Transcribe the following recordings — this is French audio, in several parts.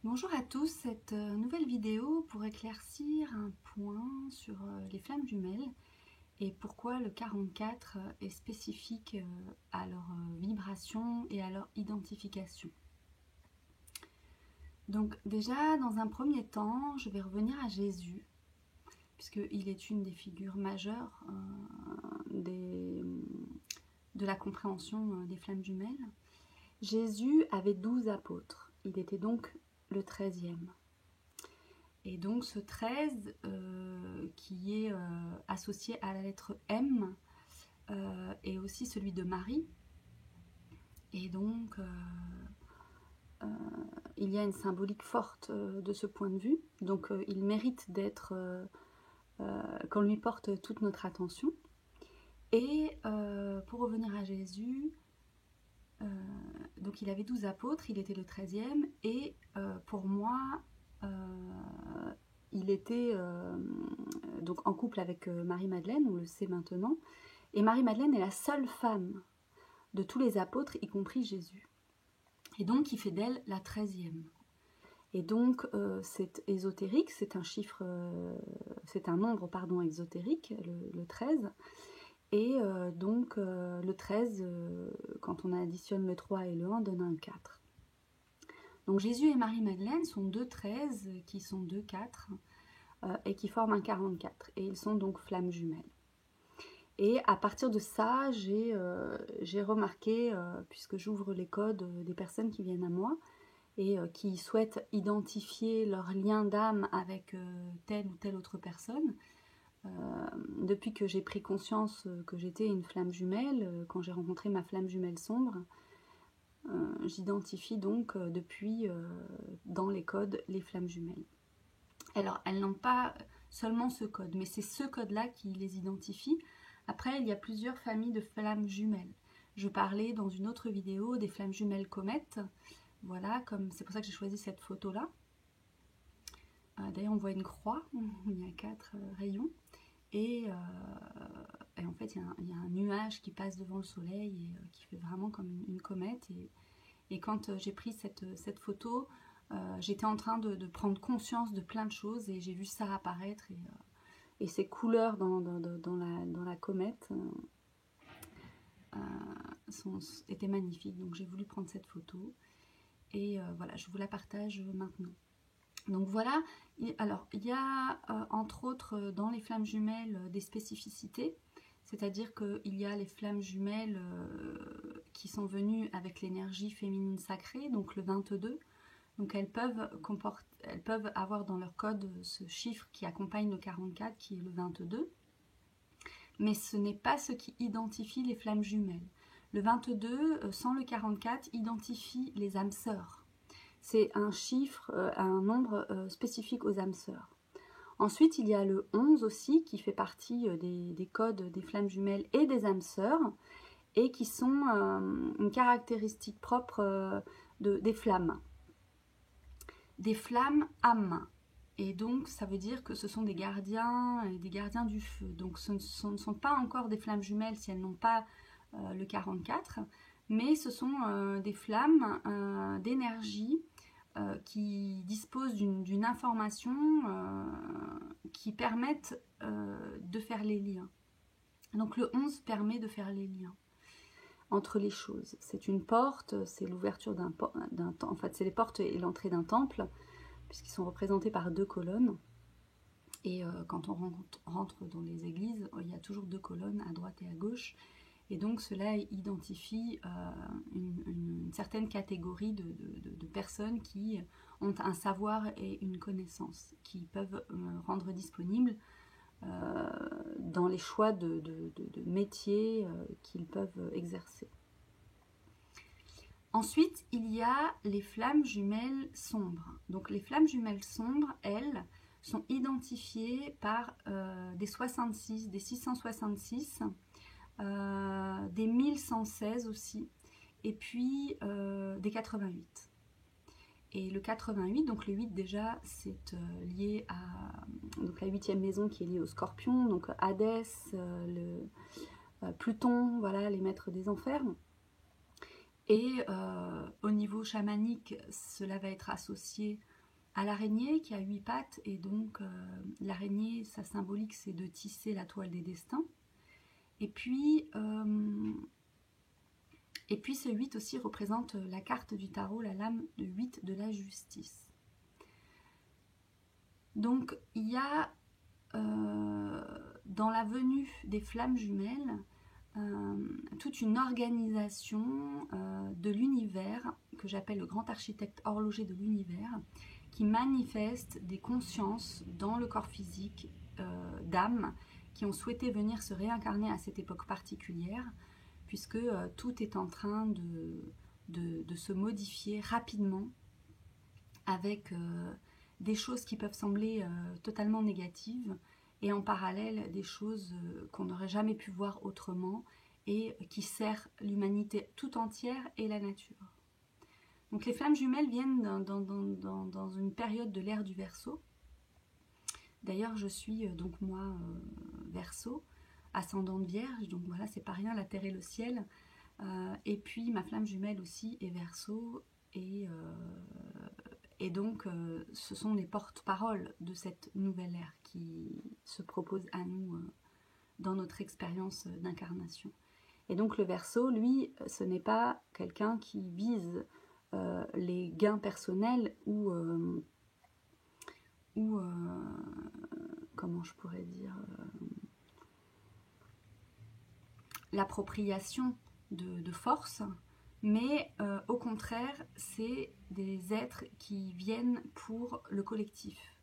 Bonjour à tous, cette nouvelle vidéo pour éclaircir un point sur les flammes jumelles et pourquoi le 44 est spécifique à leur vibration et à leur identification. Donc déjà, dans un premier temps, je vais revenir à Jésus, puisqu'il est une des figures majeures de la compréhension des flammes jumelles. Jésus avait 12 apôtres, il était donc le 13e. Et donc ce 13 qui est associé à la lettre M est aussi celui de Marie. Et donc il y a une symbolique forte de ce point de vue. Donc il mérite d'être, qu'on lui porte toute notre attention. Et pour revenir à Jésus, donc il avait 12 apôtres, il était le 13e. Et pour moi, il était donc en couple avec Marie-Madeleine, on le sait maintenant. Et Marie-Madeleine est la seule femme de tous les apôtres, y compris Jésus. Et donc il fait d'elle la 13e. Et donc c'est ésotérique, c'est un chiffre, c'est un nombre pardon, exotérique, le 13. Et donc le 13, quand on additionne le 3 et le 1, donne un 4. Donc Jésus et Marie-Madeleine sont deux 13 qui sont deux 4 et qui forment un 44. Et ils sont donc flammes jumelles. Et à partir de ça, j'ai remarqué, puisque j'ouvre les codes des personnes qui viennent à moi et qui souhaitent identifier leur lien d'âme avec telle ou telle autre personne, depuis que j'ai pris conscience que j'étais une flamme jumelle, quand j'ai rencontré ma flamme jumelle sombre, j'identifie donc depuis dans les codes les flammes jumelles. Alors elles n'ont pas seulement ce code, mais c'est ce code-là qui les identifie. Après, il y a plusieurs familles de flammes jumelles. Je parlais dans une autre vidéo des flammes jumelles comètes. Voilà, c'est pour ça que j'ai choisi cette photo-là. D'ailleurs, on voit une croix, il y a 4 rayons. Et en fait, il y a un nuage qui passe devant le soleil et qui fait vraiment comme une comète. Et quand j'ai pris cette photo, j'étais en train de prendre conscience de plein de choses et j'ai vu ça apparaître. Et ces couleurs dans la comète étaient magnifiques. Donc j'ai voulu prendre cette photo. Et voilà, je vous la partage maintenant. Donc voilà, alors il y a entre autres dans les flammes jumelles des spécificités, c'est-à-dire qu'il y a les flammes jumelles qui sont venues avec l'énergie féminine sacrée, donc le 22. Donc elles peuvent avoir dans leur code ce chiffre qui accompagne le 44 qui est le 22. Mais ce n'est pas ce qui identifie les flammes jumelles. Le 22 sans le 44 identifie les âmes sœurs. C'est un chiffre, un nombre spécifique aux âmes sœurs. Ensuite, il y a le 11 aussi, qui fait partie des codes des flammes jumelles et des âmes sœurs, et qui sont une caractéristique propre des flammes. Des flammes âmes. Et donc, ça veut dire que ce sont des gardiens et des gardiens du feu. Donc, ce ne sont pas encore des flammes jumelles si elles n'ont pas le 44, mais ce sont des flammes d'énergie qui disposent d'une information qui permettent de faire les liens. Donc le 11 permet de faire les liens entre les choses. C'est une porte, c'est l'ouverture d'un temple, en fait c'est les portes et l'entrée d'un temple, puisqu'ils sont représentés par 2 colonnes. Et quand on rentre dans les églises, il y a toujours 2 colonnes à droite et à gauche. Et donc cela identifie une certaine catégorie de personnes qui ont un savoir et une connaissance, qui peuvent rendre disponibles dans les choix de métiers qu'ils peuvent exercer. Ensuite, il y a les flammes jumelles sombres. Donc les flammes jumelles sombres, elles, sont identifiées par des 66, des 666, des 1116 aussi, et puis des 88. Et le 88, donc le 8 déjà, c'est lié à donc la 8e maison qui est liée au Scorpion, donc Hadès, Pluton, voilà, les maîtres des enfers. Et au niveau chamanique, cela va être associé à l'araignée qui a 8 pattes, et donc l'araignée, sa symbolique, c'est de tisser la toile des destins. Et puis ce 8 aussi représente la carte du tarot, la lame de 8 de la justice. Donc il y a dans la venue des flammes jumelles toute une organisation de l'univers que j'appelle le grand architecte horloger de l'univers, qui manifeste des consciences dans le corps physique d'âmes qui ont souhaité venir se réincarner à cette époque particulière, puisque tout est en train de se modifier rapidement avec des choses qui peuvent sembler totalement négatives, et en parallèle des choses qu'on n'aurait jamais pu voir autrement et qui servent l'humanité tout entière et la nature. Donc les flammes jumelles viennent dans une période de l'ère du Verseau. D'ailleurs je suis donc moi Verseau, ascendant de Vierge, donc voilà, c'est pas rien, la terre et le ciel. Et puis ma flamme jumelle aussi est Verseau, et donc ce sont les porte-paroles de cette nouvelle ère qui se propose à nous dans notre expérience d'incarnation. Et donc le Verseau, lui, ce n'est pas quelqu'un qui vise les gains personnels ou comment je pourrais dire, l'appropriation de force, mais au contraire, c'est des êtres qui viennent pour le collectif.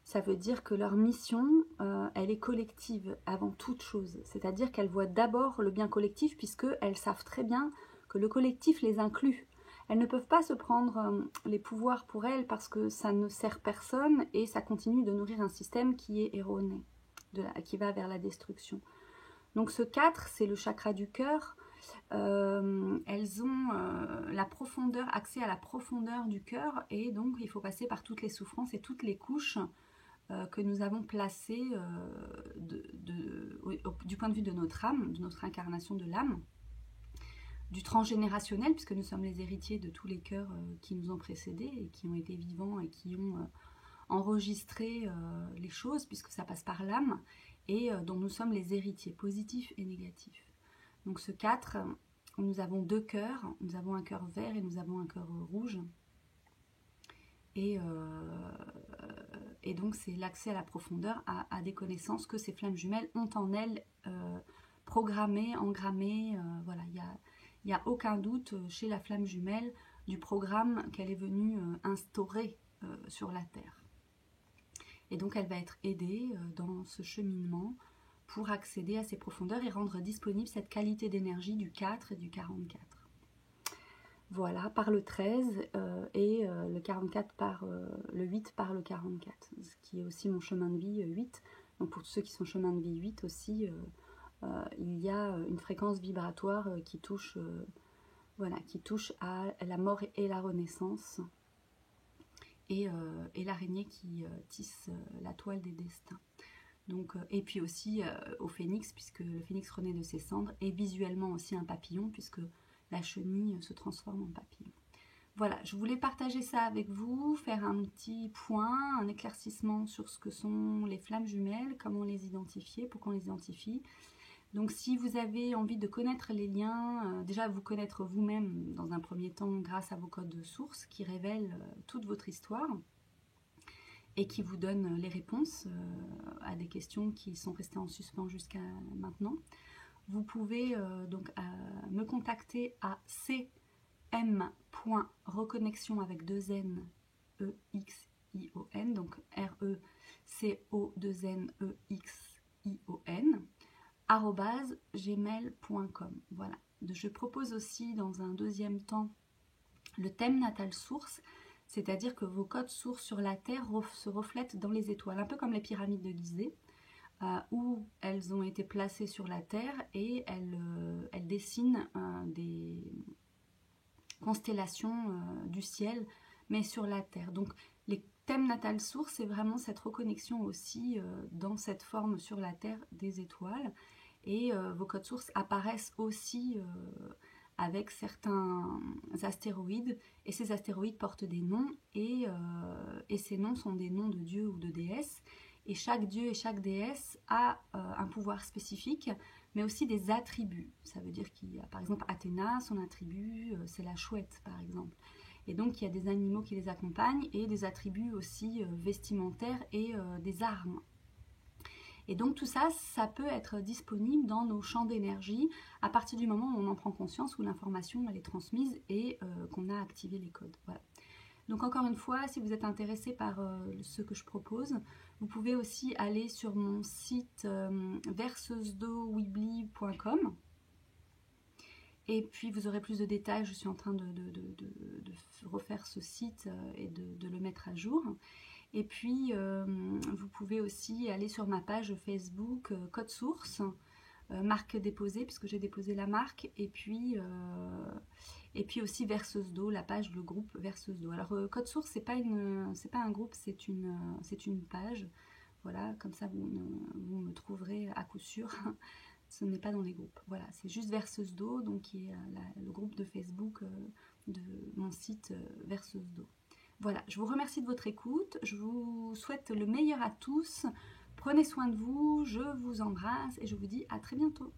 Ça veut dire que leur mission, elle est collective avant toute chose. C'est-à-dire qu'elles voient d'abord le bien collectif, puisqu'elles savent très bien que le collectif les inclut. Elles ne peuvent pas se prendre les pouvoirs pour elles parce que ça ne sert personne et ça continue de nourrir un système qui est erroné, qui va vers la destruction. Donc ce 4, c'est le chakra du cœur. Elles ont la profondeur, accès à la profondeur du cœur, et donc il faut passer par toutes les souffrances et toutes les couches que nous avons placées du point de vue de notre âme, de notre incarnation de l'âme, du transgénérationnel, puisque nous sommes les héritiers de tous les cœurs qui nous ont précédés et qui ont été vivants et qui ont enregistré les choses, puisque ça passe par l'âme, et dont nous sommes les héritiers positifs et négatifs. Donc ce 4, nous avons 2 cœurs, nous avons un cœur vert et nous avons un cœur rouge. Et donc c'est l'accès à la profondeur, à des connaissances que ces flammes jumelles ont en elles programmées, engrammées. Voilà, il n'y a aucun doute chez la flamme jumelle du programme qu'elle est venue instaurer sur la Terre. Et donc elle va être aidée dans ce cheminement pour accéder à ces profondeurs et rendre disponible cette qualité d'énergie du 4 et du 44. Voilà, par le 13 et le 44 par le 8 par le 44, ce qui est aussi mon chemin de vie 8. Donc pour tous ceux qui sont chemin de vie 8 aussi, il y a une fréquence vibratoire qui touche à la mort et la renaissance, et l'araignée qui tisse la toile des destins. Donc, et puis aussi au phénix, puisque le phénix renaît de ses cendres, et visuellement aussi un papillon, puisque la chenille se transforme en papillon. Voilà, je voulais partager ça avec vous, faire un petit point, un éclaircissement sur ce que sont les flammes jumelles, comment les identifier, pourquoi on les identifie. Donc si vous avez envie de connaître les liens, déjà vous connaître vous-même dans un premier temps grâce à vos codes de source qui révèlent toute votre histoire et qui vous donnent les réponses à des questions qui sont restées en suspens jusqu'à maintenant. Vous pouvez donc me contacter à cm.reconnexion avec 2 n e x i o n, donc RECO2NEXION @gmail.com. Voilà. Je propose aussi dans un deuxième temps le thème natal source, c'est-à-dire que vos codes sources sur la Terre se reflètent dans les étoiles, un peu comme les pyramides de Gizeh, où elles ont été placées sur la Terre et elles dessinent des constellations du ciel, mais sur la Terre. Donc les thèmes natal source, c'est vraiment cette reconnexion aussi dans cette forme sur la Terre des étoiles. Et vos codes sources apparaissent aussi avec certains astéroïdes, et ces astéroïdes portent des noms, et ces noms sont des noms de dieux ou de déesses, et chaque dieu et chaque déesse a un pouvoir spécifique, mais aussi des attributs. Ça veut dire qu'il y a par exemple Athéna, son attribut c'est la chouette par exemple. Et donc il y a des animaux qui les accompagnent et des attributs aussi vestimentaires et des armes. Et donc tout ça, ça peut être disponible dans nos champs d'énergie à partir du moment où on en prend conscience, où l'information elle est transmise et qu'on a activé les codes. Voilà. Donc encore une fois, si vous êtes intéressé par ce que je propose, vous pouvez aussi aller sur mon site verseusdeauxweebly.com. Et puis vous aurez plus de détails, je suis en train de refaire ce site et de le mettre à jour. Et puis vous pouvez aussi aller sur ma page Facebook Code Source, marque déposée, puisque j'ai déposé la marque, et puis aussi Verseuse d'eau, la page, le groupe Verseuse d'eau. Alors Code Source, c'est pas un groupe, c'est une page. Voilà, comme ça vous me trouverez à coup sûr. Ce n'est pas dans les groupes. Voilà, c'est juste Verseuse d'eau, donc qui est le groupe de Facebook de mon site Verseuse d'eau. Voilà, je vous remercie de votre écoute. Je vous souhaite le meilleur à tous. Prenez soin de vous, je vous embrasse et je vous dis à très bientôt.